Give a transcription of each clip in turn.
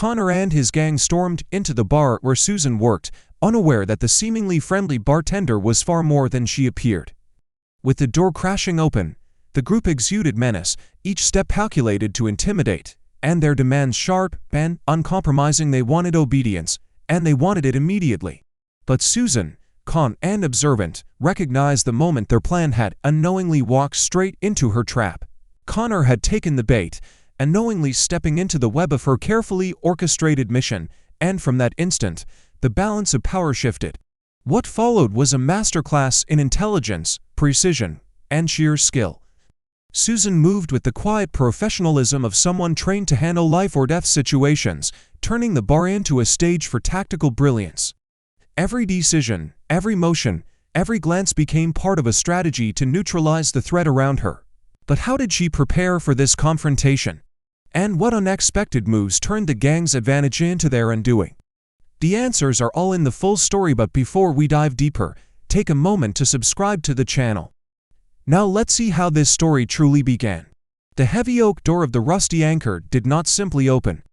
Connor and his gang stormed into the bar where Susan worked, unaware that the seemingly friendly bartender was far more than she appeared. With the door crashing open, the group exuded menace, each step calculated to intimidate, and their demands sharp and uncompromising. They wanted obedience, and they wanted it immediately. But Susan, calm and observant, recognized the moment their plan had unknowingly walked straight into her trap. Connor had taken the bait, unknowingly stepping into the web of her carefully orchestrated mission, and from that instant, the balance of power shifted. What followed was a masterclass in intelligence, precision, and sheer skill. Susan moved with the quiet professionalism of someone trained to handle life-or-death situations, turning the bar into a stage for tactical brilliance. Every decision, every motion, every glance became part of a strategy to neutralize the threat around her. But how did she prepare for this confrontation? And what unexpected moves turned the gang's advantage into their undoing? The answers are all in the full story, but before we dive deeper, take a moment to subscribe to the channel. Now let's see how this story truly began. The heavy oak door of the rusty anchor did not simply open.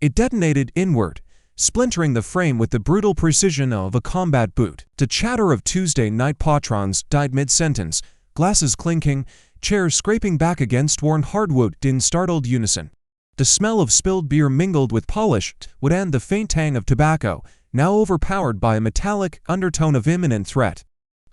It detonated inward, splintering the frame with the brutal precision of a combat boot. The chatter of Tuesday night patrons died mid-sentence, glasses clinking, chairs scraping back against worn hardwood in startled unison. The smell of spilled beer mingled with polished wood and the faint tang of tobacco, now overpowered by a metallic undertone of imminent threat.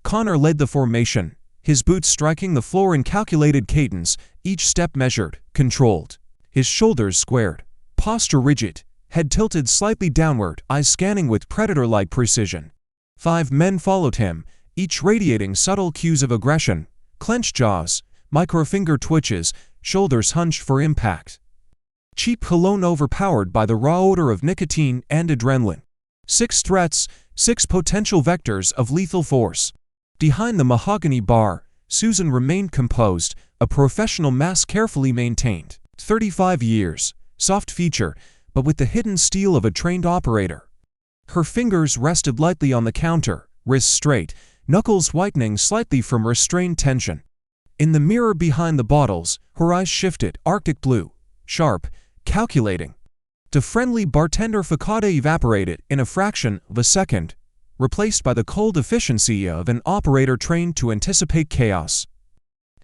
Connor led the formation, his boots striking the floor in calculated cadence, each step measured, controlled. His shoulders squared, posture rigid, head tilted slightly downward, eyes scanning with predator-like precision. 5 men followed him, each radiating subtle cues of aggression: clenched jaws, microfinger twitches, shoulders hunched for impact. Cheap cologne overpowered by the raw odor of nicotine and adrenaline. 6 threats, 6 potential vectors of lethal force. Behind the mahogany bar, Susan remained composed, a professional mask carefully maintained. 35 years, soft feature, but with the hidden steel of a trained operator. Her fingers rested lightly on the counter, wrists straight, knuckles whitening slightly from restrained tension. In the mirror behind the bottles, her eyes shifted, Arctic blue, sharp, calculating. The friendly bartender facade evaporated in a fraction of a second, replaced by the cold efficiency of an operator trained to anticipate chaos.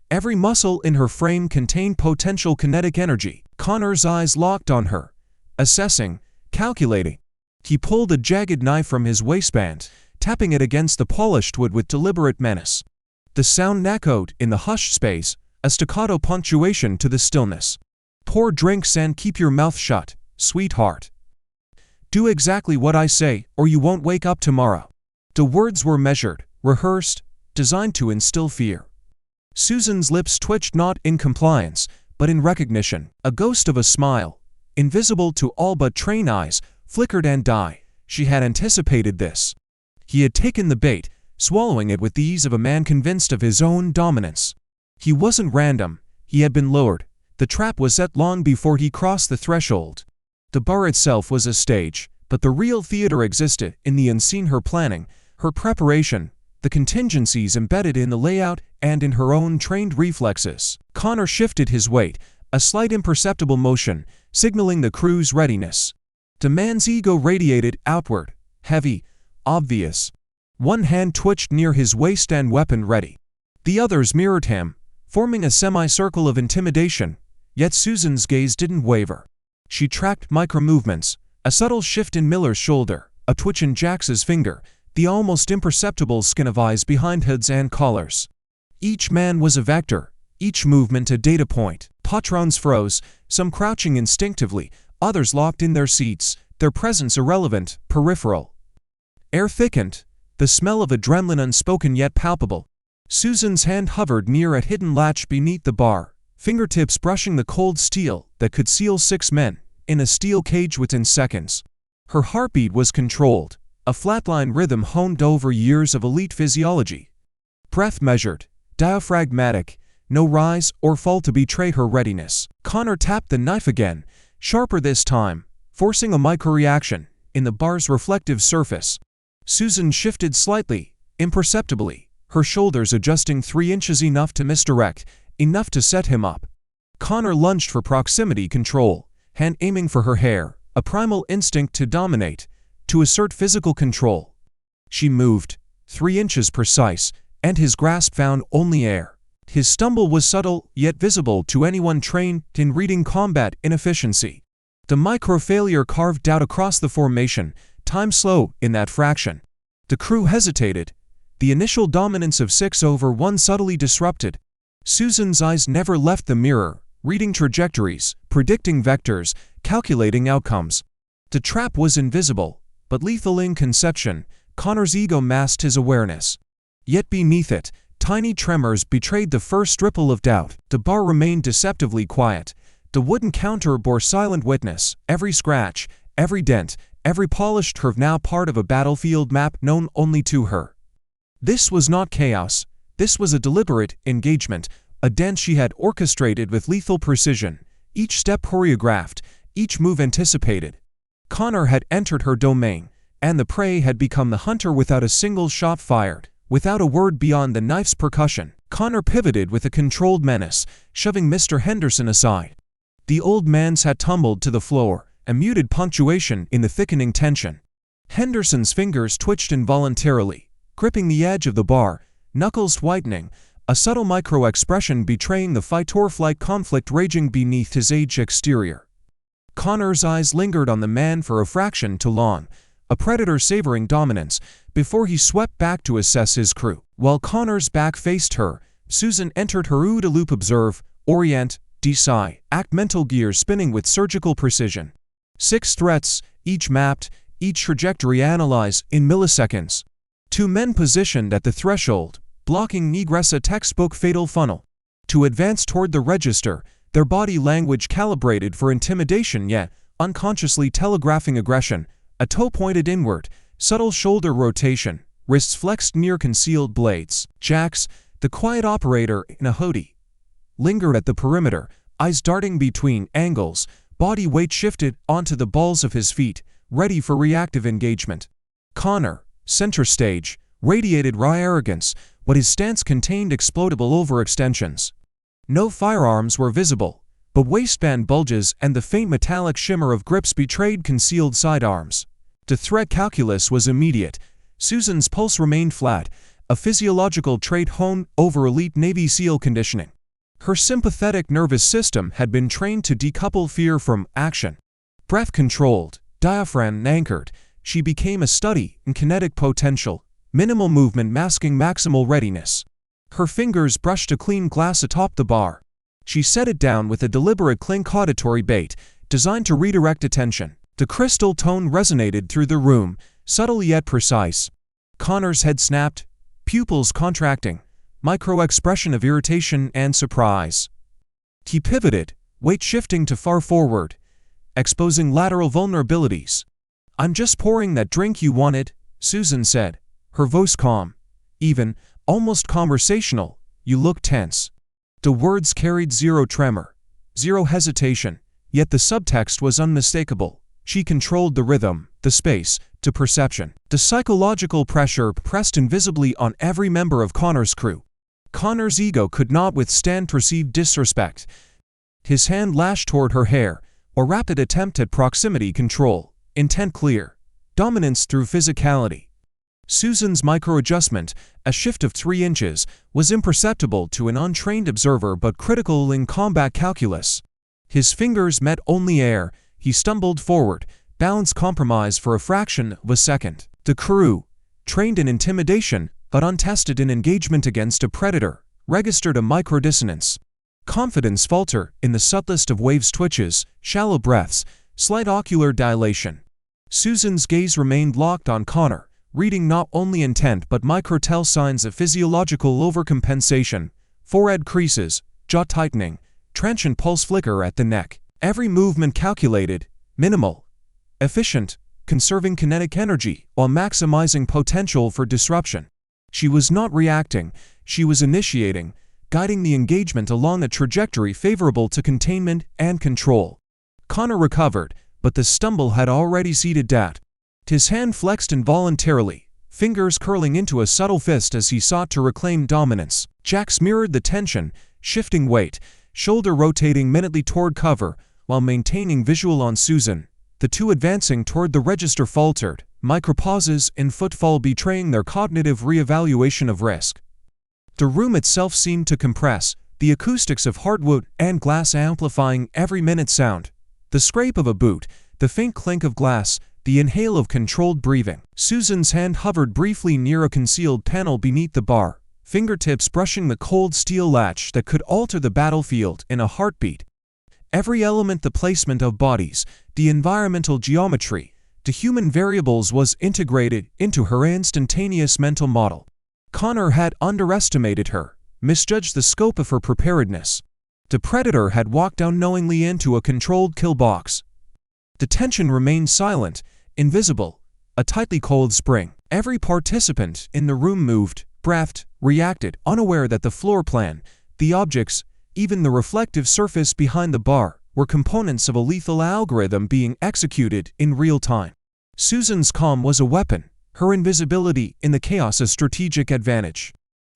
Every muscle in her frame contained potential kinetic energy. Connor's eyes locked on her, assessing, calculating. He pulled a jagged knife from his waistband, tapping it against the polished wood with deliberate menace. The sound echoed in the hushed space, a staccato punctuation to the stillness. Pour drinks and keep your mouth shut, sweetheart. Do exactly what I say, or you won't wake up tomorrow. The words were measured, rehearsed, designed to instill fear. Susan's lips twitched not in compliance, but in recognition. A ghost of a smile, invisible to all but trained eyes, flickered and died. She had anticipated this. He had taken the bait, swallowing it with the ease of a man convinced of his own dominance. He wasn't random, he had been lured. The trap was set long before he crossed the threshold. The bar itself was a stage, but the real theater existed in the unseen: her planning, her preparation, the contingencies embedded in the layout and in her own trained reflexes. Connor shifted his weight, a slight imperceptible motion, signaling the crew's readiness. The man's ego radiated outward, heavy, obvious. One hand twitched near his waist and weapon ready. The others mirrored him, forming a semicircle of intimidation, yet Susan's gaze didn't waver. She tracked micro-movements, a subtle shift in Miller's shoulder, a twitch in Jax's finger, the almost imperceptible skin of eyes behind hoods and collars. Each man was a vector, each movement a data point. Patrons froze, some crouching instinctively, others locked in their seats, their presence irrelevant, peripheral. Air thickened, the smell of adrenaline unspoken yet palpable. Susan's hand hovered near a hidden latch beneath the bar, fingertips brushing the cold steel that could seal 6 men in a steel cage within seconds. Her heartbeat was controlled, a flatline rhythm honed over years of elite physiology. Breath measured, diaphragmatic, no rise or fall to betray her readiness. Connor tapped the knife again, sharper this time, forcing a micro-reaction in the bar's reflective surface. Susan shifted slightly, imperceptibly, her shoulders adjusting 3 inches, enough to misdirect, enough to set him up. Connor lunged for proximity control, hand aiming for her hair, a primal instinct to dominate, to assert physical control. She moved, 3 inches precise, and his grasp found only air. His stumble was subtle, yet visible to anyone trained in reading combat inefficiency. The micro-failure carved out across the formation, time slow in that fraction. The crew hesitated. The initial dominance of 6/1 subtly disrupted. Susan's eyes never left the mirror, reading trajectories, predicting vectors, calculating outcomes. The trap was invisible, but lethal in conception. Connor's ego masked his awareness. Yet beneath it, tiny tremors betrayed the first ripple of doubt. The bar remained deceptively quiet. The wooden counter bore silent witness, every scratch, every dent, every polished curve now part of a battlefield map known only to her. This was not chaos. This was a deliberate engagement, a dance she had orchestrated with lethal precision, each step choreographed, each move anticipated. Connor had entered her domain, and the prey had become the hunter without a single shot fired, without a word beyond the knife's percussion. Connor pivoted with a controlled menace, shoving Mr. Henderson aside. The old man's hat tumbled to the floor, a muted punctuation in the thickening tension. Henderson's fingers twitched involuntarily, gripping the edge of the bar, knuckles whitening, a subtle micro-expression betraying the fight-or-flight conflict raging beneath his aged exterior. Connor's eyes lingered on the man for a fraction too long, a predator savoring dominance, before he swept back to assess his crew. While Connor's back faced her, Susan entered her OODA-loop observe, orient, decide, act mental gears spinning with surgical precision. 6 threats, each mapped, each trajectory analyzed in milliseconds. 2 men positioned at the threshold, blocking Negressa textbook fatal funnel. To advance toward the register, their body language calibrated for intimidation yet unconsciously telegraphing aggression, a toe pointed inward, subtle shoulder rotation, wrists flexed near concealed blades. Jax, the quiet operator in a hoodie, lingered at the perimeter, eyes darting between angles, body weight shifted onto the balls of his feet, ready for reactive engagement. Connor, center stage, radiated raw arrogance, but his stance contained explodable overextensions. No firearms were visible, but waistband bulges and the faint metallic shimmer of grips betrayed concealed sidearms. The threat calculus was immediate. Susan's pulse remained flat, a physiological trait honed over elite Navy SEAL conditioning. Her sympathetic nervous system had been trained to decouple fear from action. Breath controlled, diaphragm anchored, she became a study in kinetic potential, minimal movement masking maximal readiness. Her fingers brushed a clean glass atop the bar. She set it down with a deliberate clink auditory bait, designed to redirect attention. The crystal tone resonated through the room, subtle yet precise. Connor's head snapped, pupils contracting, micro-expression of irritation and surprise. He pivoted, weight shifting to far forward, exposing lateral vulnerabilities. "I'm just pouring that drink you wanted," Susan said, her voice calm, even, almost conversational. "You look tense." The words carried zero tremor, zero hesitation, yet the subtext was unmistakable. She controlled the rhythm, the space, to perception. The psychological pressure pressed invisibly on every member of Connor's crew. Connor's ego could not withstand perceived disrespect. His hand lashed toward her hair, a rapid attempt at proximity control, intent clear, dominance through physicality. Susan's micro-adjustment, a shift of 3 inches, was imperceptible to an untrained observer but critical in combat calculus. His fingers met only air. He stumbled forward, balance compromised for a fraction of a second. The crew, trained in intimidation but untested in engagement against a predator, registered a microdissonance. Confidence falter in the subtlest of waves twitches, shallow breaths, slight ocular dilation. Susan's gaze remained locked on Connor, reading not only intent but micro-tell signs of physiological overcompensation, forehead creases, jaw tightening, transient pulse flicker at the neck. Every movement calculated, minimal, efficient, conserving kinetic energy while maximizing potential for disruption. She was not reacting, she was initiating, guiding the engagement along a trajectory favorable to containment and control. Connor recovered, but the stumble had already seeded doubt. His hand flexed involuntarily, fingers curling into a subtle fist as he sought to reclaim dominance. Jax mirrored the tension, shifting weight, shoulder rotating minutely toward cover, while maintaining visual on Susan, The two advancing toward the register faltered, micropauses in footfall betraying their cognitive reevaluation of risk. The room itself seemed to compress, the acoustics of hardwood and glass amplifying every minute sound. The scrape of a boot, the faint clink of glass, the inhale of controlled breathing. Susan's hand hovered briefly near a concealed panel beneath the bar, fingertips brushing the cold steel latch that could alter the battlefield in a heartbeat. Every element, the placement of bodies, the environmental geometry, the human variables was integrated into her instantaneous mental model. Connor had underestimated her, misjudged the scope of her preparedness. The predator had walked unknowingly into a controlled kill box. The tension remained silent, invisible, a tightly coiled spring. Every participant in the room moved, breathed, reacted, unaware that the floor plan, the objects, even the reflective surface behind the bar, were components of a lethal algorithm being executed in real time. Susan's calm was a weapon, her invisibility in the chaos a strategic advantage.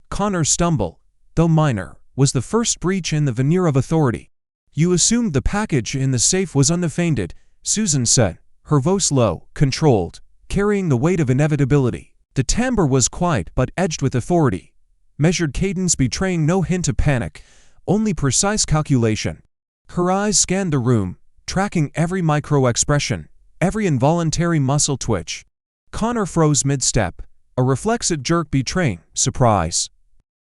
Connor's stumble, though minor, was the first breach in the veneer of authority. "You assumed the package in the safe was undefended," Susan said, her voice low, controlled, carrying the weight of inevitability. The timbre was quiet but edged with authority, measured cadence betraying no hint of panic, only precise calculation. Her eyes scanned the room, tracking every micro-expression, every involuntary muscle twitch. Connor froze mid-step, a reflexive jerk betraying surprise.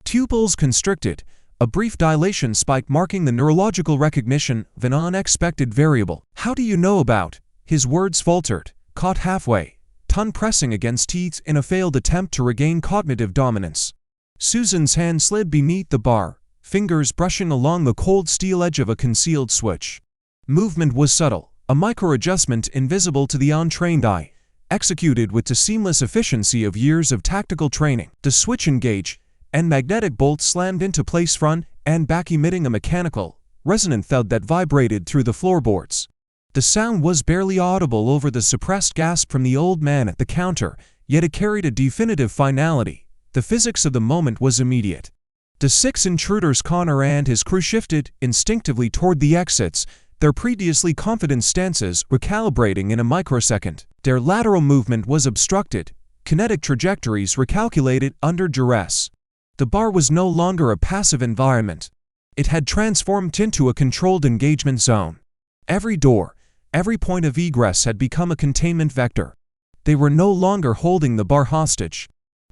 Pupils constricted, a brief dilation spike marking the neurological recognition of an unexpected variable. "How do you know about?" His words faltered, caught halfway, tongue pressing against teeth in a failed attempt to regain cognitive dominance. Susan's hand slid beneath the bar, fingers brushing along the cold steel edge of a concealed switch. Movement was subtle, a micro-adjustment invisible to the untrained eye, executed with the seamless efficiency of years of tactical training. The switch engaged, and magnetic bolts slammed into place front and back, emitting a mechanical, resonant thud that vibrated through the floorboards. The sound was barely audible over the suppressed gasp from the old man at the counter, yet it carried a definitive finality. The physics of the moment was immediate. The six intruders, Connor and his crew, shifted instinctively toward the exits, their previously confident stances recalibrating in a microsecond. Their lateral movement was obstructed, kinetic trajectories recalculated under duress. The bar was no longer a passive environment. It had transformed into a controlled engagement zone. Every door, every point of egress had become a containment vector. They were no longer holding the bar hostage.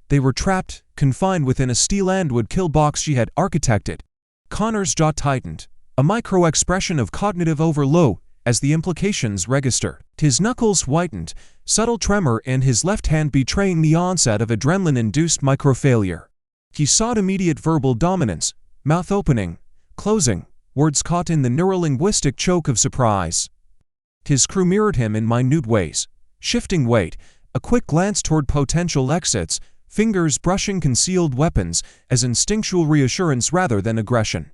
They were trapped, confined within a steel and wood kill box she had architected. Connor's jaw tightened, a micro-expression of cognitive overload as the implications registered. His knuckles whitened, subtle tremor in his left hand betraying the onset of adrenaline-induced micro-failure. He sought immediate verbal dominance, mouth opening, closing, words caught in the neurolinguistic choke of surprise. His crew mirrored him in minute ways, shifting weight, a quick glance toward potential exits, fingers brushing concealed weapons as instinctual reassurance rather than aggression.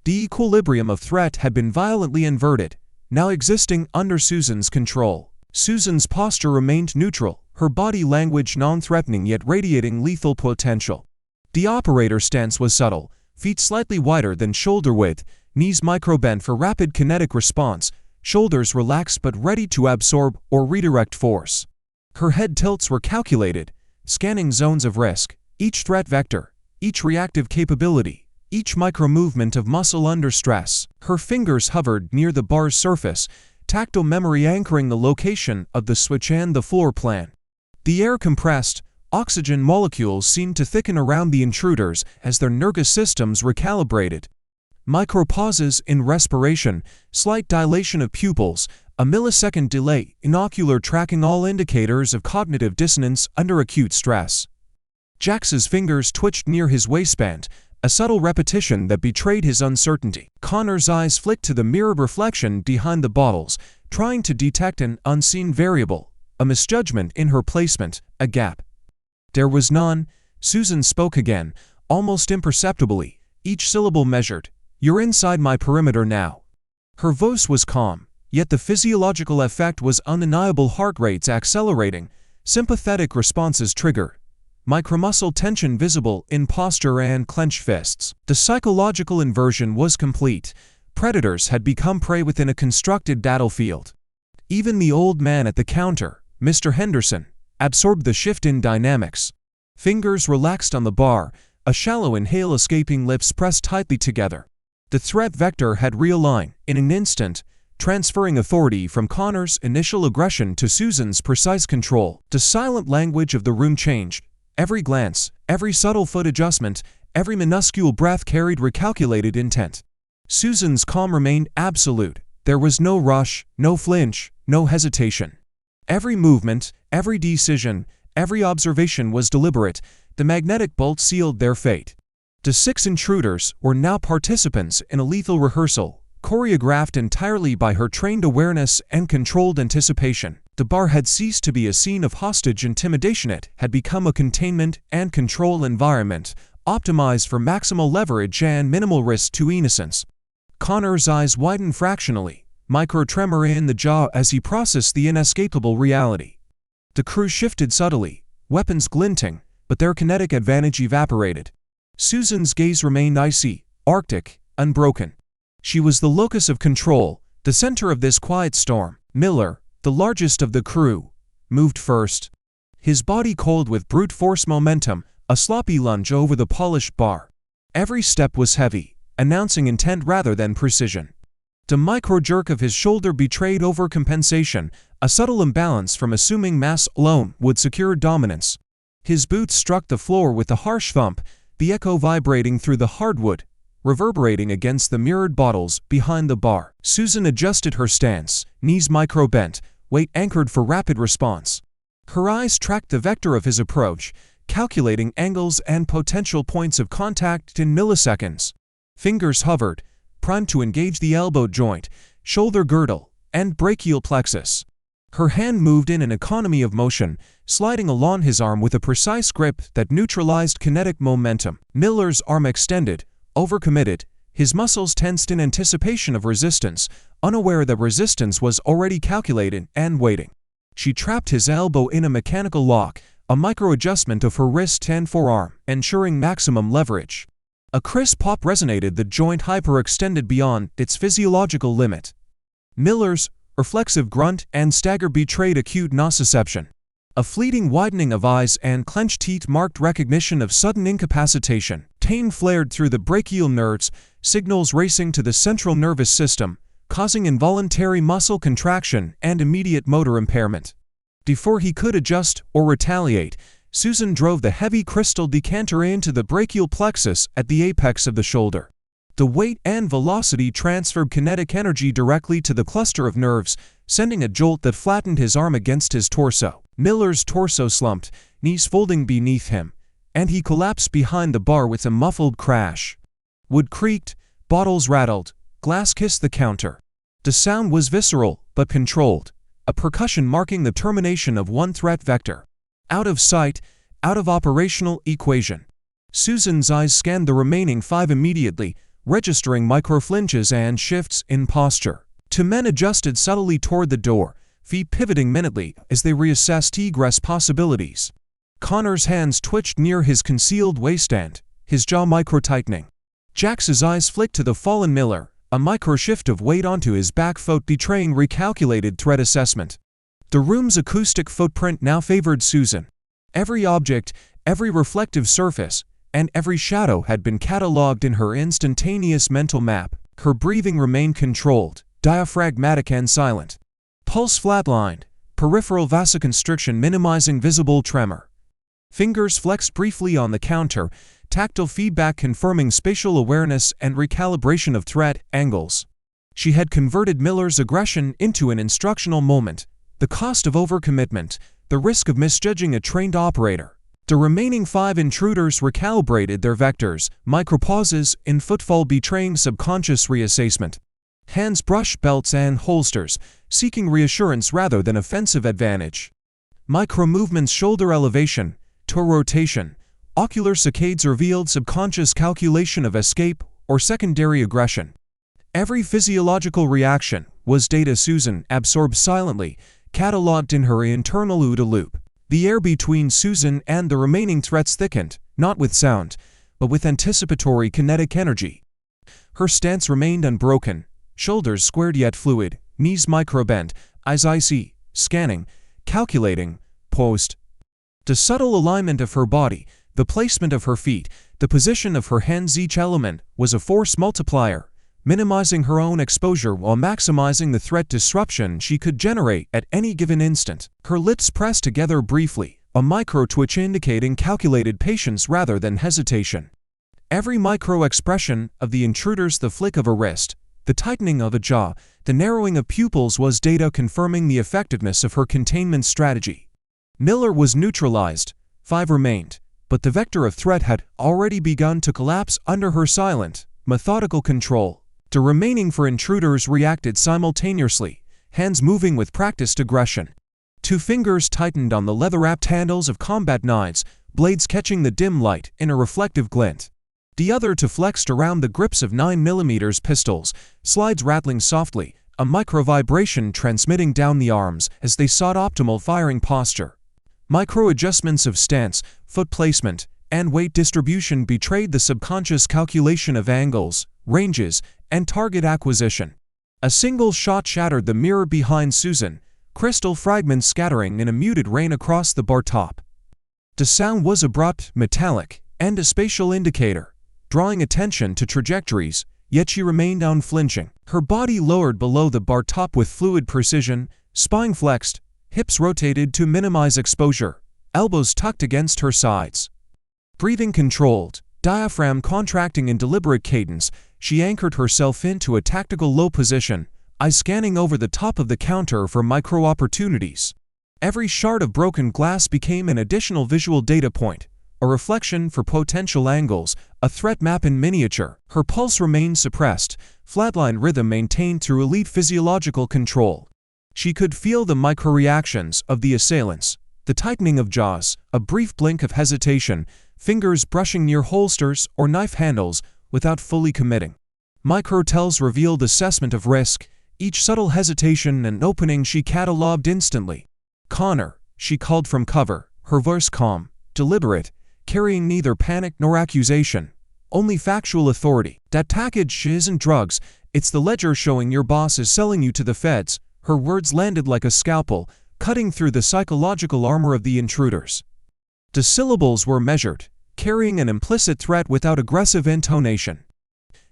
The equilibrium of threat had been violently inverted, now existing under Susan's control. Susan's posture remained neutral, her body language non-threatening yet radiating lethal potential. The operator's stance was subtle, feet slightly wider than shoulder width, knees micro-bent for rapid kinetic response, shoulders relaxed but ready to absorb or redirect force. Her head tilts were calculated, scanning zones of risk, each threat vector, each reactive capability, each micro-movement of muscle under stress. Her fingers hovered near the bar's surface, tactile memory anchoring the location of the switch and the floor plan. The air compressed, oxygen molecules seemed to thicken around the intruders as their nervous systems recalibrated. Micro-pauses in respiration, slight dilation of pupils, a millisecond delay, inocular tracking, all indicators of cognitive dissonance under acute stress. Jax's fingers twitched near his waistband, a subtle repetition that betrayed his uncertainty. Connor's eyes flicked to the mirrored reflection behind the bottles, trying to detect an unseen variable, a misjudgment in her placement, a gap. There was none. Susan spoke again, almost imperceptibly, each syllable measured. "You're inside my perimeter now." Her voice was calm, yet the physiological effect was undeniable. Heart rates accelerating, sympathetic responses triggered, micromuscle tension visible in posture and clenched fists. The psychological inversion was complete. Predators had become prey within a constructed battlefield. Even the old man at the counter, Mr. Henderson, absorbed the shift in dynamics. Fingers relaxed on the bar, a shallow inhale escaping, lips pressed tightly together. The threat vector had realigned in an instant, transferring authority from Connor's initial aggression to Susan's precise control. The silent language of the room changed. Every glance, every subtle foot adjustment, every minuscule breath carried recalculated intent. Susan's calm remained absolute. There was no rush, no flinch, no hesitation. Every movement, every decision, every observation was deliberate. The magnetic bolt sealed their fate. The 6 intruders were now participants in a lethal rehearsal, choreographed entirely by her trained awareness and controlled anticipation. The bar had ceased to be a scene of hostage intimidation. It had become a containment and control environment, optimized for maximal leverage and minimal risk to innocence. Connor's eyes widened fractionally, micro-tremor in the jaw as he processed the inescapable reality. The crew shifted subtly, weapons glinting, but their kinetic advantage evaporated. Susan's gaze remained icy, arctic, unbroken. She was the locus of control, the center of this quiet storm. Miller, the largest of the crew, moved first. His body cold with brute force momentum, a sloppy lunge over the polished bar. Every step was heavy, announcing intent rather than precision. The micro-jerk of his shoulder betrayed overcompensation, a subtle imbalance from assuming mass alone would secure dominance. His boots struck the floor with a harsh thump, the echo vibrating through the hardwood, reverberating against the mirrored bottles behind the bar. Susan adjusted her stance, knees micro-bent, weight anchored for rapid response. Her eyes tracked the vector of his approach, calculating angles and potential points of contact in milliseconds. Fingers hovered, primed to engage the elbow joint, shoulder girdle, and brachial plexus. Her hand moved in an economy of motion, sliding along his arm with a precise grip that neutralized kinetic momentum. Miller's arm extended, overcommitted, his muscles tensed in anticipation of resistance, unaware that resistance was already calculated and waiting. She trapped his elbow in a mechanical lock, a micro-adjustment of her wrist and forearm, ensuring maximum leverage. A crisp pop resonated, the joint hyperextended beyond its physiological limit. Miller's reflexive grunt and stagger betrayed acute nociception. A fleeting widening of eyes and clenched teeth marked recognition of sudden incapacitation. Pain flared through the brachial nerves, signals racing to the central nervous system, causing involuntary muscle contraction and immediate motor impairment. Before he could adjust or retaliate, Susan drove the heavy crystal decanter into the brachial plexus at the apex of the shoulder. The weight and velocity transferred kinetic energy directly to the cluster of nerves, sending a jolt that flattened his arm against his torso. Miller's torso slumped, knees folding beneath him, and he collapsed behind the bar with a muffled crash. Wood creaked, bottles rattled, glass kissed the counter. The sound was visceral, but controlled, a percussion marking the termination of one threat vector. Out of sight, out of operational equation. Susan's eyes scanned the remaining 5 immediately, registering micro-flinches and shifts in posture. 2 men adjusted subtly toward the door, feet pivoting minutely as they reassessed egress possibilities. Connor's hands twitched near his concealed waistband, his jaw micro-tightening. Jax's eyes flicked to the fallen Miller, a micro-shift of weight onto his back foot betraying recalculated threat assessment. The room's acoustic footprint now favored Susan. Every object, every reflective surface, and every shadow had been catalogued in her instantaneous mental map. Her breathing remained controlled, diaphragmatic and silent. Pulse flatlined, peripheral vasoconstriction minimizing visible tremor. Fingers flexed briefly on the counter, tactile feedback confirming spatial awareness and recalibration of threat angles. She had converted Miller's aggression into an instructional moment, the cost of overcommitment, the risk of misjudging a trained operator. The remaining 5 intruders recalibrated their vectors, micropauses in footfall betraying subconscious reassessment. Hands brushed belts and holsters, seeking reassurance rather than offensive advantage. Micro-movements, shoulder elevation, toe rotation, ocular saccades revealed subconscious calculation of escape or secondary aggression. Every physiological reaction was data Susan absorbed silently, catalogued in her internal OODA loop. The air between Susan and the remaining threats thickened, not with sound, but with anticipatory kinetic energy. Her stance remained unbroken, shoulders squared yet fluid, knees micro-bent, NYC, scanning, calculating, post. The subtle alignment of her body, the placement of her feet, the position of her hands, each element was a force multiplier, minimizing her own exposure while maximizing the threat disruption she could generate at any given instant. Her lips pressed together briefly, a micro-twitch indicating calculated patience rather than hesitation. Every micro-expression of the intruders, the flick of a wrist, the tightening of a jaw, the narrowing of pupils was data confirming the effectiveness of her containment strategy. Miller was neutralized, 5 remained, but the vector of threat had already begun to collapse under her silent, methodical control. The remaining 4 intruders reacted simultaneously, hands moving with practiced aggression. 2 fingers tightened on the leather-wrapped handles of combat knives, blades catching the dim light in a reflective glint. The other 2 flexed around the grips of 9mm pistols, slides rattling softly, a micro-vibration transmitting down the arms as they sought optimal firing posture. Micro-adjustments of stance, foot placement, and weight distribution betrayed the subconscious calculation of angles, ranges, and target acquisition. A single shot shattered the mirror behind Susan, crystal fragments scattering in a muted rain across the bar top. The sound was abrupt, metallic, and a spatial indicator, drawing attention to trajectories, yet she remained unflinching. Her body lowered below the bar top with fluid precision, spine flexed, hips rotated to minimize exposure, elbows tucked against her sides. Breathing controlled, diaphragm contracting in deliberate cadence, she anchored herself into a tactical low position, eyes scanning over the top of the counter for micro-opportunities. Every shard of broken glass became an additional visual data point, a reflection for potential angles, a threat map in miniature. Her pulse remained suppressed, flatline rhythm maintained through elite physiological control. She could feel the micro-reactions of the assailants, the tightening of jaws, a brief blink of hesitation, fingers brushing near holsters or knife handles without fully committing. Micro-tells revealed assessment of risk, each subtle hesitation and opening she catalogued instantly. "Connor," she called from cover, her voice calm, deliberate, carrying neither panic nor accusation, only factual authority. "That package isn't drugs, it's the ledger showing your boss is selling you to the feds." Her words landed like a scalpel, cutting through the psychological armor of the intruders. The syllables were measured, carrying an implicit threat without aggressive intonation.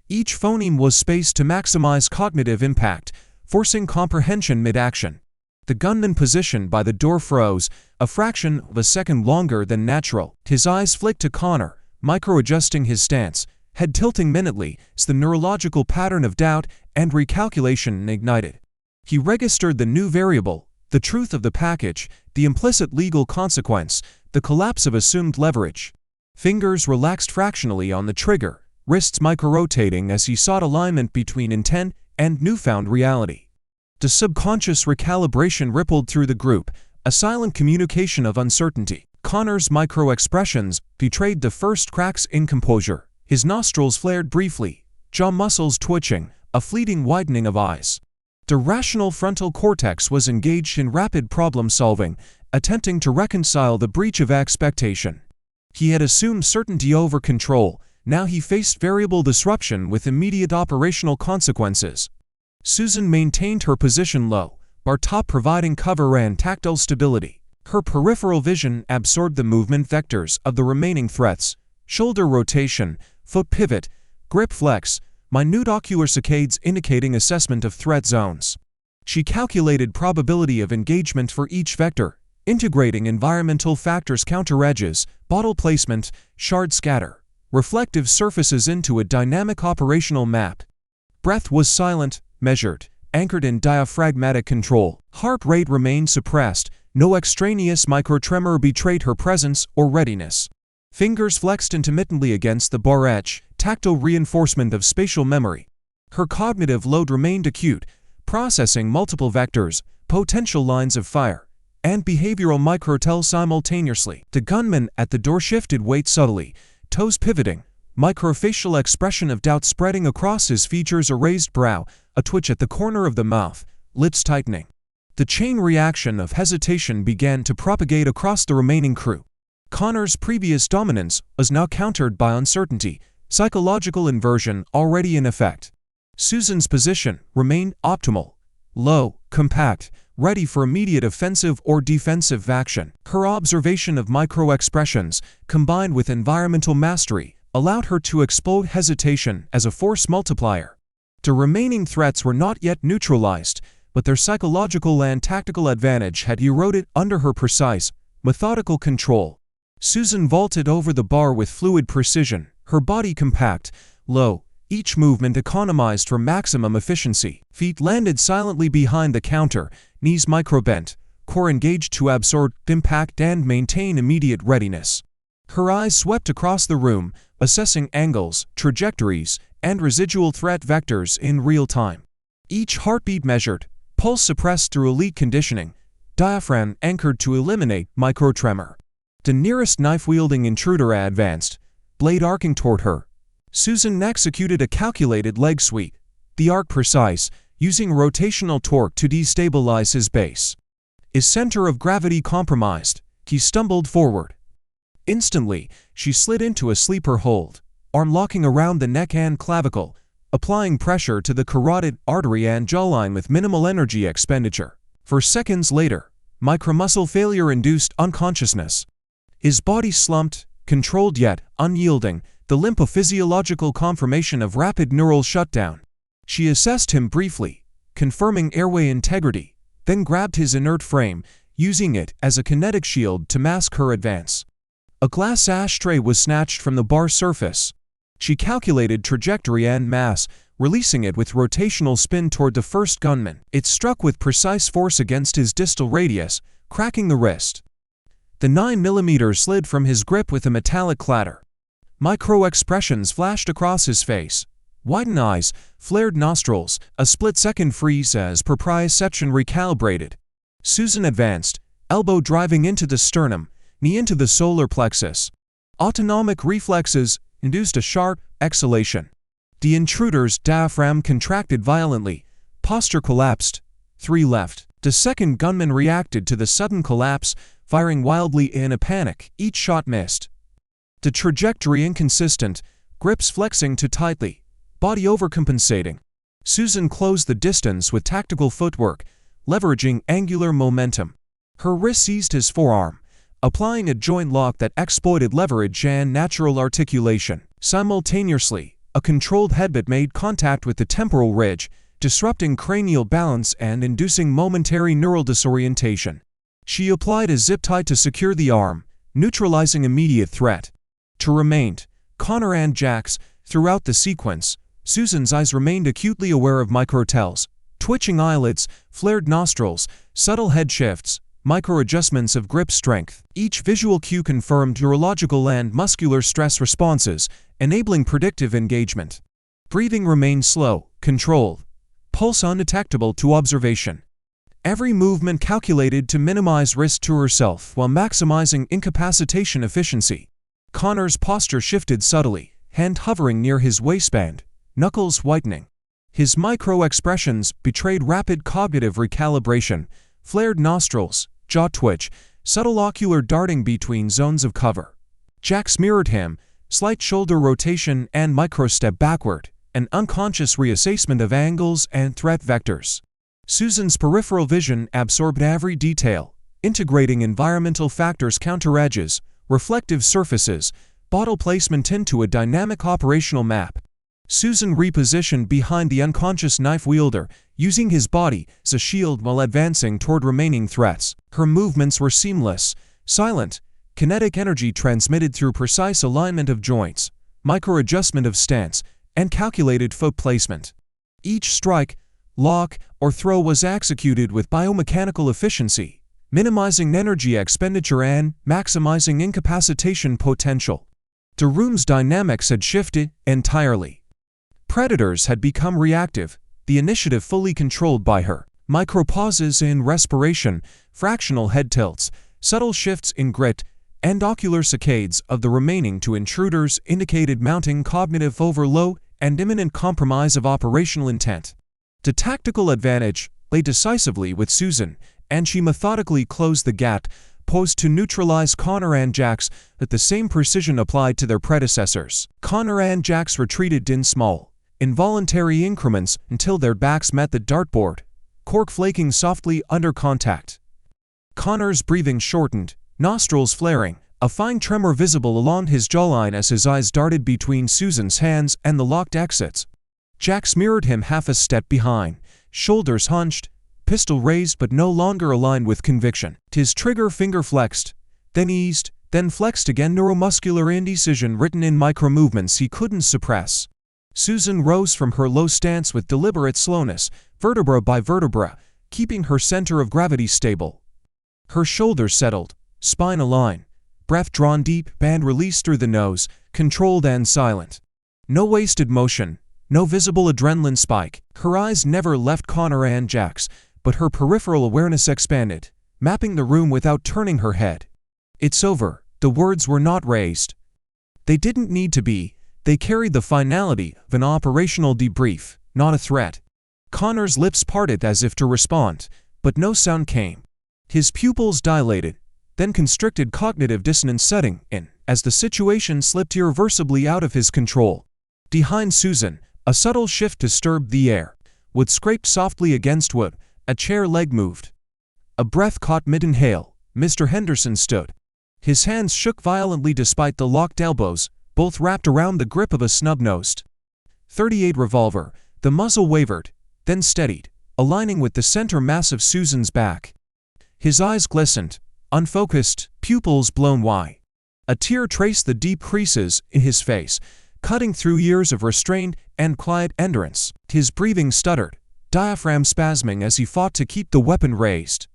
Each phoneme was spaced to maximize cognitive impact, forcing comprehension mid-action. The gunman positioned by the door froze, a fraction of a second longer than natural. His eyes flicked to Connor, micro-adjusting his stance, head tilting minutely as the neurological pattern of doubt and recalculation ignited. He registered the new variable, the truth of the package, the implicit legal consequence, the collapse of assumed leverage. Fingers relaxed fractionally on the trigger, wrists micro-rotating as he sought alignment between intent and newfound reality. The subconscious recalibration rippled through the group, a silent communication of uncertainty. Connor's micro-expressions betrayed the first cracks in composure. His nostrils flared briefly, jaw muscles twitching, a fleeting widening of eyes. The rational frontal cortex was engaged in rapid problem-solving, attempting to reconcile the breach of expectation. He had assumed certainty over control, now he faced variable disruption with immediate operational consequences. Susan maintained her position low, bar top providing cover and tactile stability. Her peripheral vision absorbed the movement vectors of the remaining threats: shoulder rotation, foot pivot, grip flex, minute ocular saccades indicating assessment of threat zones. She calculated probability of engagement for each vector, integrating environmental factors, counter edges, bottle placement, shard scatter, reflective surfaces into a dynamic operational map. Breath was silent, measured, anchored in diaphragmatic control. Heart rate remained suppressed, no extraneous microtremor betrayed her presence or readiness. Fingers flexed intermittently against the bar edge, tactile reinforcement of spatial memory. Her cognitive load remained acute, processing multiple vectors, potential lines of fire, and behavioral microtel simultaneously. The gunman at the door shifted weight subtly, toes pivoting, microfacial expression of doubt spreading across his features, a raised brow, a twitch at the corner of the mouth, lips tightening. The chain reaction of hesitation began to propagate across the remaining crew. Connor's previous dominance was now countered by uncertainty, psychological inversion already in effect. Susan's position remained optimal, low, compact, ready for immediate offensive or defensive action. Her observation of micro-expressions, combined with environmental mastery, allowed her to exploit hesitation as a force multiplier. The remaining threats were not yet neutralized, but their psychological and tactical advantage had eroded under her precise, methodical control. Susan vaulted over the bar with fluid precision, her body compact, low, each movement economized for maximum efficiency. Feet landed silently behind the counter, knees microbent, core engaged to absorb impact and maintain immediate readiness. Her eyes swept across the room, assessing angles, trajectories, and residual threat vectors in real time. Each heartbeat measured, pulse suppressed through elite conditioning, diaphragm anchored to eliminate microtremor. The nearest knife-wielding intruder advanced, blade arcing toward her. Susan executed a calculated leg sweep, the arc precise, using rotational torque to destabilize his base. His center of gravity compromised, he stumbled forward. Instantly, she slid into a sleeper hold, arm locking around the neck and clavicle, applying pressure to the carotid artery and jawline with minimal energy expenditure. For seconds later, micromuscle failure induced unconsciousness. His body slumped, controlled yet unyielding, the lympophysiological confirmation of rapid neural shutdown. She assessed him briefly, confirming airway integrity, then grabbed his inert frame, using it as a kinetic shield to mask her advance. A glass ashtray was snatched from the bar surface. She calculated trajectory and mass, releasing it with rotational spin toward the first gunman. It struck with precise force against his distal radius, cracking the wrist. The 9mm slid from his grip with a metallic clatter. Micro-expressions flashed across his face. Widened eyes, flared nostrils, a split-second freeze as proprioception recalibrated. Susan advanced, elbow driving into the sternum, knee into the solar plexus. Autonomic reflexes induced a sharp exhalation. The intruder's diaphragm contracted violently. Posture collapsed. 3 left. The second gunman reacted to the sudden collapse, firing wildly in a panic. Each shot missed. The trajectory inconsistent, grips flexing too tightly, body overcompensating. Susan closed the distance with tactical footwork, leveraging angular momentum. Her wrist seized his forearm, applying a joint lock that exploited leverage and natural articulation. Simultaneously, a controlled headbutt made contact with the temporal ridge, disrupting cranial balance and inducing momentary neural disorientation. She applied a zip tie to secure the arm, neutralizing immediate threat. To remained, Connor and Jax, throughout the sequence, Susan's eyes remained acutely aware of microtells, twitching eyelids, flared nostrils, subtle head shifts, micro-adjustments of grip strength. Each visual cue confirmed neurological and muscular stress responses, enabling predictive engagement. Breathing remained slow, controlled, pulse undetectable to observation. Every movement calculated to minimize risk to herself while maximizing incapacitation efficiency. Connor's posture shifted subtly, hand hovering near his waistband, knuckles whitening. His micro-expressions betrayed rapid cognitive recalibration, flared nostrils, jaw twitch, subtle ocular darting between zones of cover. Jax mirrored him, slight shoulder rotation and micro-step backward, an unconscious reassessment of angles and threat vectors. Susan's peripheral vision absorbed every detail, integrating environmental factors, counter edges, reflective surfaces, bottle placement into a dynamic operational map. Susan repositioned behind the unconscious knife wielder, using his body as a shield while advancing toward remaining threats. Her movements were seamless, silent, kinetic energy transmitted through precise alignment of joints, micro-adjustment of stance, and calculated foot placement. Each strike, lock, or throw was executed with biomechanical efficiency, minimizing energy expenditure and maximizing incapacitation potential. The room's dynamics had shifted entirely. Predators had become reactive, the initiative fully controlled by her. Micro-pauses in respiration, fractional head tilts, subtle shifts in grit, and ocular saccades of the remaining 2 intruders indicated mounting cognitive overload and imminent compromise of operational intent. The tactical advantage lay decisively with Susan, and she methodically closed the gap posed to neutralize Connor and Jax with the same precision applied to their predecessors. Connor and Jax retreated in small, involuntary increments until their backs met the dartboard, cork flaking softly under contact. Connor's breathing shortened, nostrils flaring, a fine tremor visible along his jawline as his eyes darted between Susan's hands and the locked exits. Jax mirrored him half a step behind, shoulders hunched, pistol raised but no longer aligned with conviction. His trigger finger flexed, then eased, then flexed again, neuromuscular indecision written in micro-movements he couldn't suppress. Susan rose from her low stance with deliberate slowness, vertebra by vertebra, keeping her center of gravity stable. Her shoulders settled, spine aligned, breath drawn deep, band released through the nose, controlled and silent. No wasted motion, no visible adrenaline spike. Her eyes never left Connor and Jax, but her peripheral awareness expanded, mapping the room without turning her head. "It's over." The words were not raised. They didn't need to be. They carried the finality of an operational debrief, not a threat. Connor's lips parted as if to respond, but no sound came. His pupils dilated, then constricted, cognitive dissonance setting in as the situation slipped irreversibly out of his control. Behind Susan, a subtle shift disturbed the air. Wood scraped softly against wood, a chair leg moved. A breath caught mid-inhale. Mr. Henderson stood. His hands shook violently despite the locked elbows, both wrapped around the grip of a snub-nosed .38 revolver. The muzzle wavered, then steadied, aligning with the center mass of Susan's back. His eyes glistened, unfocused, pupils blown wide. A tear traced the deep creases in his face, cutting through years of restraint and quiet endurance. His breathing stuttered, diaphragm spasming as he fought to keep the weapon raised.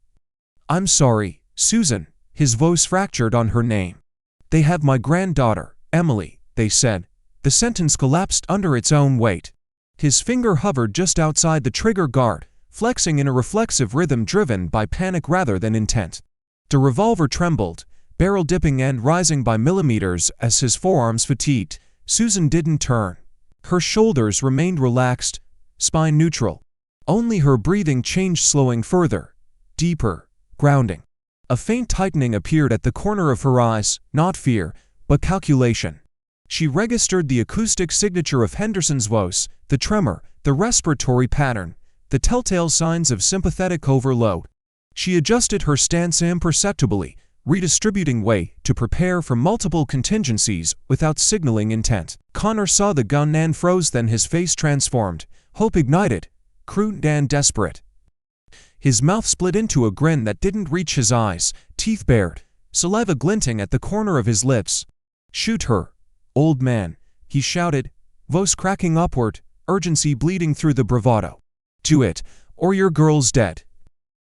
"I'm sorry, Susan." His voice fractured on her name. "They have my granddaughter, Emily," they said. The sentence collapsed under its own weight. His finger hovered just outside the trigger guard, flexing in a reflexive rhythm driven by panic rather than intent. The revolver trembled, barrel dipping and rising by millimeters as his forearms fatigued. Susan didn't turn. Her shoulders remained relaxed, spine neutral. Only her breathing changed, slowing further, deeper, grounding. A faint tightening appeared at the corner of her eyes, not fear, but calculation. She registered the acoustic signature of Henderson's voice, the tremor, the respiratory pattern, the telltale signs of sympathetic overload. She adjusted her stance imperceptibly, redistributing weight to prepare for multiple contingencies without signaling intent. Connor saw the gun and froze, then his face transformed, hope ignited, crude and desperate. His mouth split into a grin that didn't reach his eyes, teeth bared, saliva glinting at the corner of his lips. "Shoot her, old man," he shouted, voice cracking upward, urgency bleeding through the bravado. "Do it, or your girl's dead."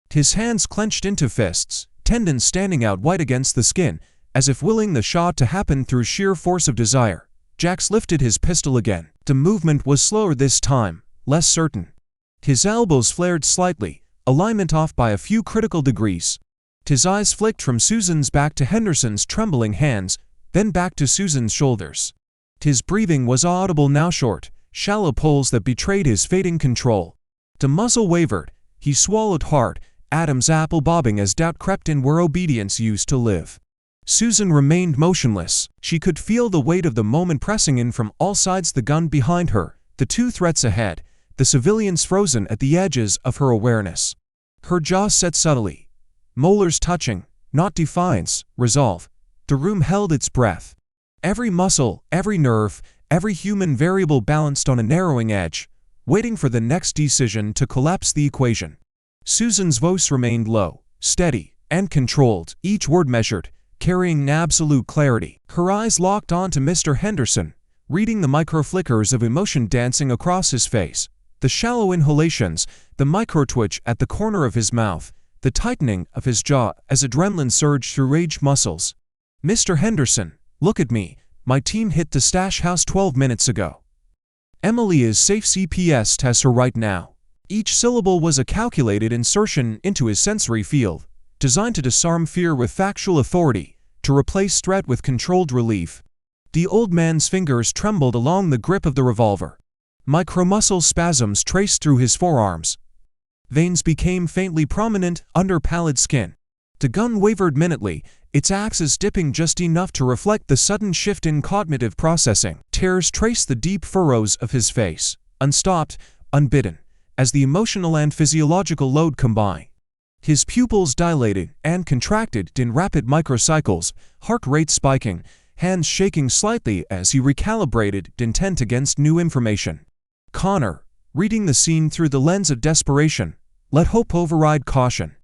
His hands clenched into fists, tendons standing out white against the skin, as if willing the shot to happen through sheer force of desire. Jax lifted his pistol again. The movement was slower this time, less certain. His elbows flared slightly, alignment off by a few critical degrees. His eyes flicked from Susan's back to Henderson's trembling hands, then back to Susan's shoulders. His breathing was audible now, short, shallow pulls that betrayed his fading control. The muzzle wavered. He swallowed hard, Adam's apple bobbing as doubt crept in where obedience used to live. Susan remained motionless. She could feel the weight of the moment pressing in from all sides, the gun behind her, the two threats ahead, the civilians frozen at the edges of her awareness. Her jaw set subtly, molars touching, not defiance, resolve. The room held its breath. Every muscle, every nerve, every human variable balanced on a narrowing edge, waiting for the next decision to collapse the equation. Susan's voice remained low, steady, and controlled, each word measured, carrying absolute clarity. Her eyes locked onto Mr. Henderson, reading the micro-flickers of emotion dancing across his face, the shallow inhalations, the micro-twitch at the corner of his mouth, the tightening of his jaw as adrenaline surged through aged muscles. "Mr. Henderson, look at me. My team hit the stash house 12 minutes ago. Emily is safe. CPS tests her right now." Each syllable was a calculated insertion into his sensory field, designed to disarm fear with factual authority, to replace threat with controlled relief. The old man's fingers trembled along the grip of the revolver. Micromuscle spasms traced through his forearms. Veins became faintly prominent under pallid skin. The gun wavered minutely, its axis dipping just enough to reflect the sudden shift in cognitive processing. Tears traced the deep furrows of his face, unstopped, unbidden, as the emotional and physiological load combine. His pupils dilated and contracted in rapid microcycles, heart rate spiking, hands shaking slightly as he recalibrated intent against new information. Connor, reading the scene through the lens of desperation, let hope override caution.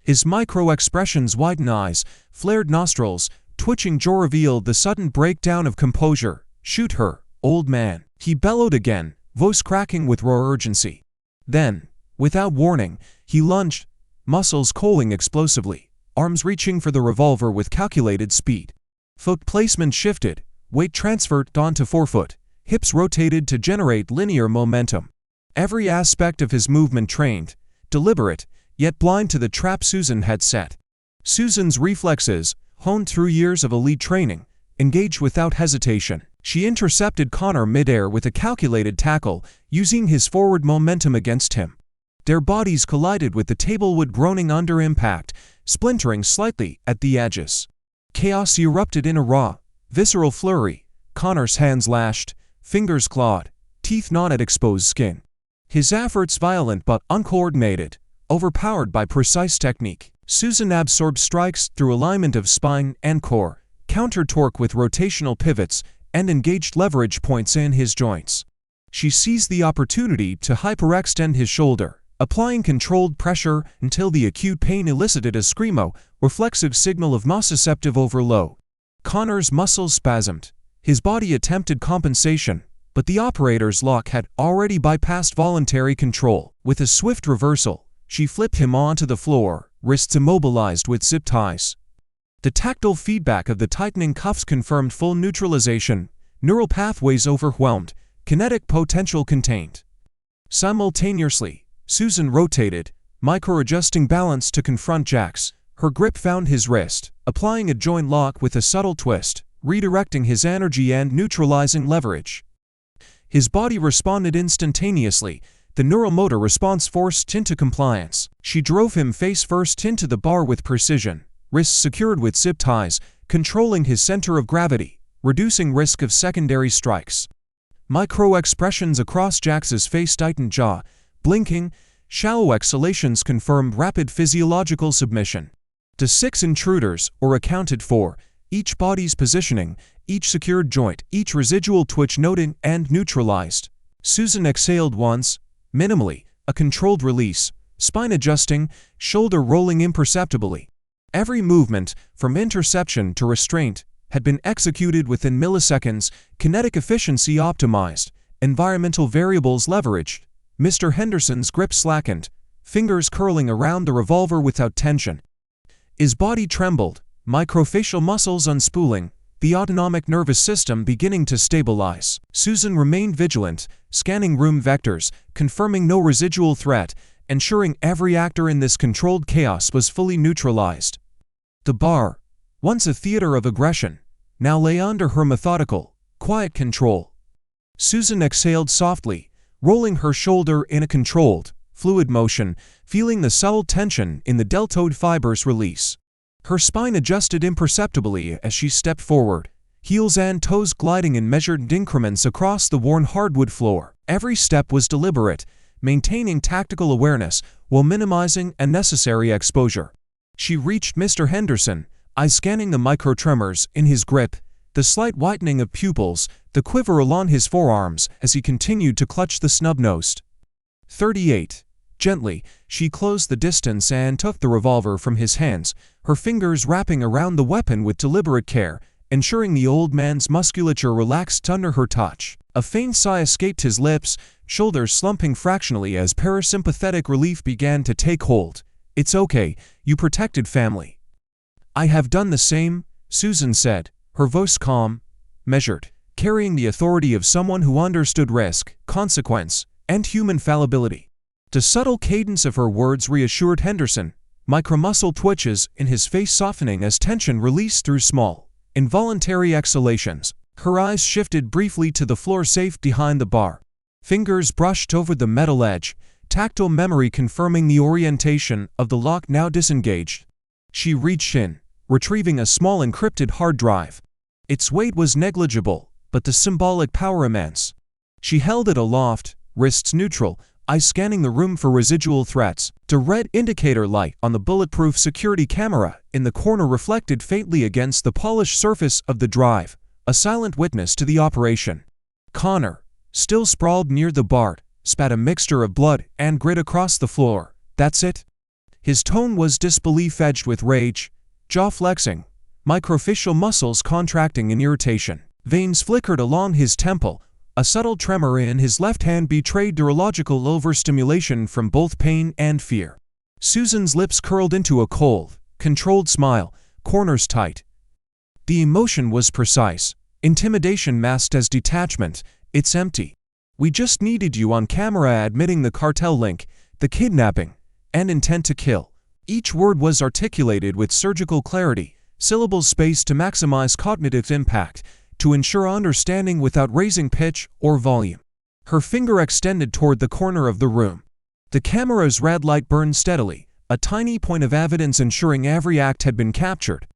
His micro-expressions widen eyes, flared nostrils, twitching jaw revealed the sudden breakdown of composure. "Shoot her, old man," he bellowed again, voice cracking with raw urgency. Then, without warning, he lunged, muscles coaling explosively, arms reaching for the revolver with calculated speed. Foot placement shifted, weight transferred onto forefoot, hips rotated to generate linear momentum. Every aspect of his movement trained, deliberate, yet blind to the trap Susan had set. Susan's reflexes, honed through years of elite training, engaged without hesitation. She intercepted Connor midair with a calculated tackle, using his forward momentum against him. Their bodies collided with the tablewood groaning under impact, splintering slightly at the edges. Chaos erupted in a raw, visceral flurry. Connor's hands lashed, fingers clawed, teeth gnawed at exposed skin. His efforts violent but uncoordinated, overpowered by precise technique. Susan absorbed strikes through alignment of spine and core, countered torque with rotational pivots, and engaged leverage points in his joints. She seized the opportunity to hyperextend his shoulder, applying controlled pressure until the acute pain elicited a screamo, reflexive signal of nociceptive overload. Connor's muscles spasmed. His body attempted compensation, but the operator's lock had already bypassed voluntary control. With a swift reversal, she flipped him onto the floor, wrists immobilized with zip ties. The tactile feedback of the tightening cuffs confirmed full neutralization, neural pathways overwhelmed, kinetic potential contained. Simultaneously, Susan rotated, micro-adjusting balance to confront Jax. Her grip found his wrist, applying a joint lock with a subtle twist, redirecting his energy and neutralizing leverage. His body responded instantaneously, the neuromotor response forced into compliance. She drove him face first into the bar with precision, wrists secured with zip ties, controlling his center of gravity, reducing risk of secondary strikes. Micro-expressions across Jax's face tightened jaw, blinking, shallow exhalations confirmed rapid physiological submission. The 6 intruders were accounted for, each body's positioning, each secured joint, each residual twitch noted and neutralized. Susan exhaled once, minimally, a controlled release, spine adjusting, shoulder rolling imperceptibly. Every movement, from interception to restraint, had been executed within milliseconds, kinetic efficiency optimized, environmental variables leveraged. Mr. Henderson's grip slackened, fingers curling around the revolver without tension. His body trembled, microfacial muscles unspooling, the autonomic nervous system beginning to stabilize. Susan remained vigilant, scanning room vectors, confirming no residual threat, ensuring every actor in this controlled chaos was fully neutralized. The bar, once a theater of aggression, now lay under her methodical, quiet control. Susan exhaled softly, rolling her shoulder in a controlled, fluid motion, feeling the subtle tension in the deltoid fibers release. Her spine adjusted imperceptibly as she stepped forward, heels and toes gliding in measured increments across the worn hardwood floor. Every step was deliberate, maintaining tactical awareness while minimizing unnecessary exposure. She reached Mr. Henderson, eyes scanning the microtremors in his grip, the slight whitening of pupils, the quiver along his forearms as he continued to clutch the snub-nosed. 38. Gently, she closed the distance and took the revolver from his hands, her fingers wrapping around the weapon with deliberate care, ensuring the old man's musculature relaxed under her touch. A faint sigh escaped his lips, shoulders slumping fractionally as parasympathetic relief began to take hold. "It's okay, you protected family." "I have done the same," Susan said, her voice calm, measured, carrying the authority of someone who understood risk, consequence, and human fallibility. The subtle cadence of her words reassured Henderson, micromuscle twitches in his face softening as tension released through small, involuntary exhalations. Her eyes shifted briefly to the floor safe behind the bar. Fingers brushed over the metal edge, tactile memory confirming the orientation of the lock now disengaged. She reached in, retrieving a small encrypted hard drive. Its weight was negligible, but the symbolic power immense. She held it aloft, wrists neutral, eyes scanning the room for residual threats. The red indicator light on the bulletproof security camera in the corner reflected faintly against the polished surface of the drive, a silent witness to the operation. Connor, still sprawled near the bar, spat a mixture of blood and grit across the floor. "That's it?" His tone was disbelief edged with rage, jaw flexing, microfacial muscles contracting in irritation. Veins flickered along his temple. A subtle tremor in his left hand betrayed neurological overstimulation from both pain and fear. Susan's lips curled into a cold, controlled smile, corners tight. The emotion was precise, intimidation masked as detachment. "It's empty. We just needed you on camera admitting the cartel link, the kidnapping, and intent to kill." Each word was articulated with surgical clarity, syllables spaced to maximize cognitive impact, to ensure understanding without raising pitch or volume. Her finger extended toward the corner of the room. The camera's red light burned steadily, a tiny point of evidence ensuring every act had been captured.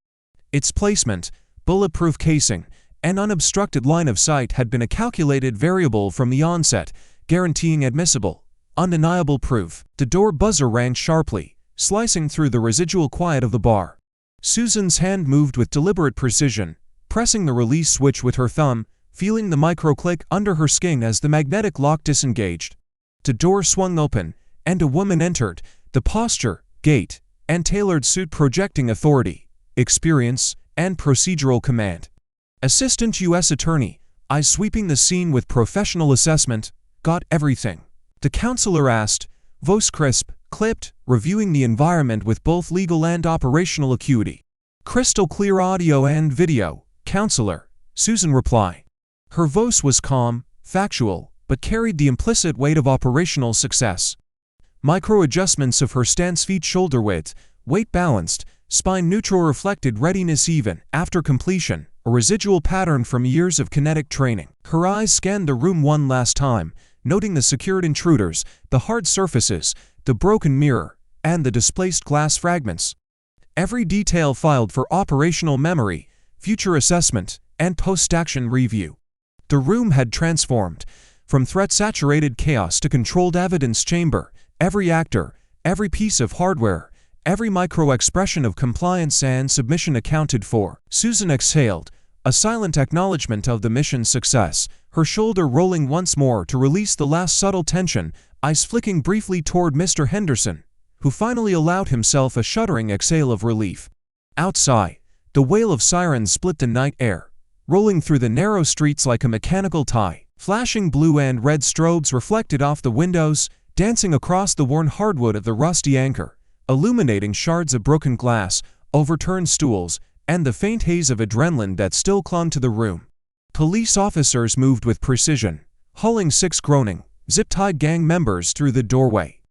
Its placement, bulletproof casing, and unobstructed line of sight had been a calculated variable from the onset, guaranteeing admissible, undeniable proof. The door buzzer rang sharply, slicing through the residual quiet of the bar. Susan's hand moved with deliberate precision, pressing the release switch with her thumb, feeling the micro-click under her skin as the magnetic lock disengaged. The door swung open, and a woman entered, the posture, gait, and tailored suit projecting authority, experience, and procedural command. Assistant U.S. Attorney, eyes sweeping the scene with professional assessment. "Got everything?" the counselor asked, voice crisp, clipped, reviewing the environment with both legal and operational acuity. "Crystal clear audio and video, counselor," Susan replied. Her voice was calm, factual, but carried the implicit weight of operational success. Micro-adjustments of her stance, feet shoulder width, weight balanced, spine neutral reflected readiness even after completion, a residual pattern from years of kinetic training. Her eyes scanned the room one last time, noting the secured intruders, the hard surfaces, the broken mirror, and the displaced glass fragments. Every detail filed for operational memory, future assessment, and post-action review. The room had transformed, from threat-saturated chaos to controlled evidence chamber. Every actor, every piece of hardware, every micro-expression of compliance and submission accounted for. Susan exhaled, a silent acknowledgement of the mission's success, her shoulder rolling once more to release the last subtle tension, eyes flicking briefly toward Mr. Henderson, who finally allowed himself a shuddering exhale of relief. Outside, the wail of sirens split the night air, rolling through the narrow streets like a mechanical tie. Flashing blue and red strobes reflected off the windows, dancing across the worn hardwood of the rusty anchor, illuminating shards of broken glass, overturned stools, and the faint haze of adrenaline that still clung to the room. Police officers moved with precision, hauling 6 groaning, zip-tied gang members through the doorway.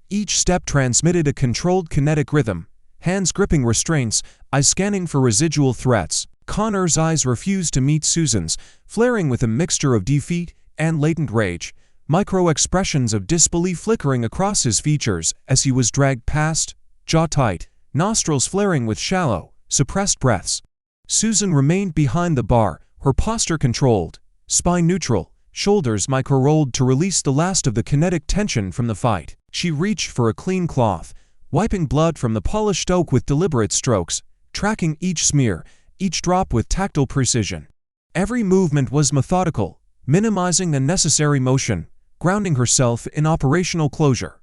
Each step transmitted a controlled kinetic rhythm, hands gripping restraints, eyes scanning for residual threats. Connor's eyes refused to meet Susan's, flaring with a mixture of defeat and latent rage, micro-expressions of disbelief flickering across his features as he was dragged past, jaw tight, nostrils flaring with shallow, suppressed breaths. Susan remained behind the bar, her posture controlled, spine neutral, shoulders micro-rolled to release the last of the kinetic tension from the fight. She reached for a clean cloth, wiping blood from the polished oak with deliberate strokes, tracking each smear, each drop with tactile precision. Every movement was methodical, minimizing unnecessary motion, grounding herself in operational closure.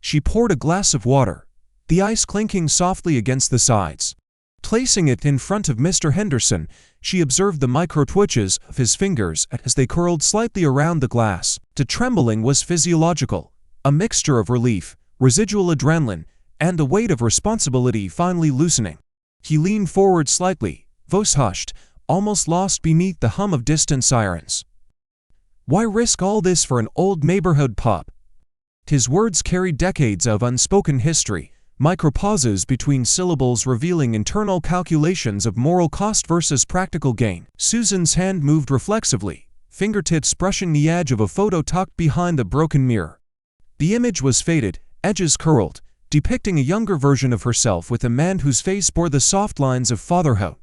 She poured a glass of water, the ice clinking softly against the sides. Placing it in front of Mr. Henderson, she observed the micro-twitches of his fingers as they curled slightly around the glass. The trembling was physiological, a mixture of relief, residual adrenaline, and the weight of responsibility finally loosening. He leaned forward slightly, voice hushed, almost lost beneath the hum of distant sirens. "Why risk all this for an old neighborhood pup?" His words carried decades of unspoken history, micro-pauses between syllables revealing internal calculations of moral cost versus practical gain. Susan's hand moved reflexively, fingertips brushing the edge of a photo tucked behind the broken mirror. The image was faded, edges curled, depicting a younger version of herself with a man whose face bore the soft lines of fatherhood.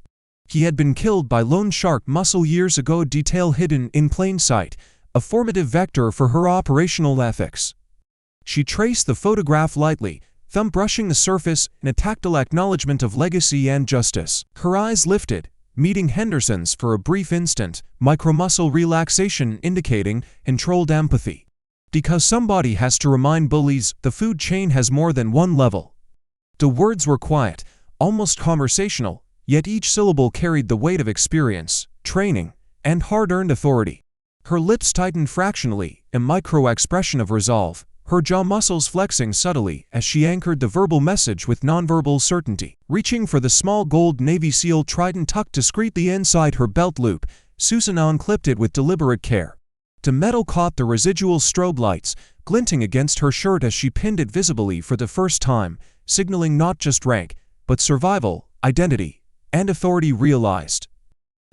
He had been killed by lone shark muscle years ago, detail hidden in plain sight, a formative vector for her operational ethics. She traced the photograph lightly, thumb brushing the surface in a tactile acknowledgement of legacy and justice. Her eyes lifted, meeting Henderson's for a brief instant, micromuscle relaxation indicating controlled empathy. Because somebody has to remind bullies the food chain has more than one level. The words were quiet, almost conversational, yet each syllable carried the weight of experience, training, and hard-earned authority. Her lips tightened fractionally, a micro-expression of resolve, her jaw muscles flexing subtly as she anchored the verbal message with nonverbal certainty. Reaching for the small gold Navy SEAL trident tucked discreetly inside her belt loop, Susan unclipped it with deliberate care. The metal caught the residual strobe lights, glinting against her shirt as she pinned it visibly for the first time, signaling not just rank, but survival, identity, and authority realized.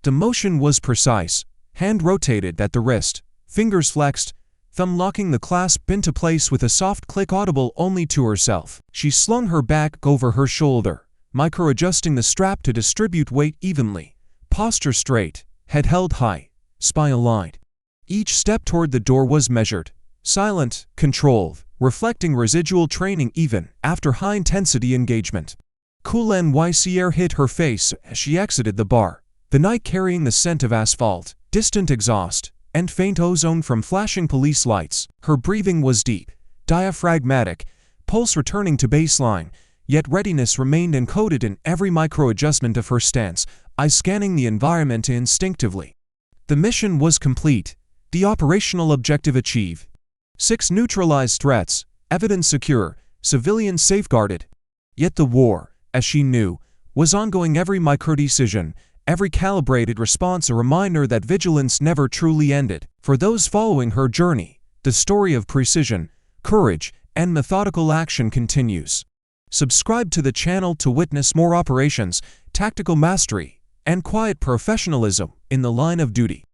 The motion was precise, hand rotated at the wrist, fingers flexed, thumb locking the clasp into place with a soft click audible only to herself. She slung her back over her shoulder, micro-adjusting the strap to distribute weight evenly. Posture straight, head held high, spine aligned. Each step toward the door was measured, silent, controlled, reflecting residual training even after high-intensity engagement. Cool NYC air hit her face as she exited the bar, the night carrying the scent of asphalt, distant exhaust, and faint ozone from flashing police lights. Her breathing was deep, diaphragmatic, pulse returning to baseline, yet readiness remained encoded in every micro-adjustment of her stance, eyes scanning the environment instinctively. The mission was complete, the operational objective achieved. 6 neutralized threats, evidence secure, civilians safeguarded. Yet the war, as she knew, was ongoing. Every micro-decision, every calibrated response a reminder that vigilance never truly ended. For those following her journey, the story of precision, courage, and methodical action continues. Subscribe to the channel to witness more operations, tactical mastery, and quiet professionalism in the line of duty.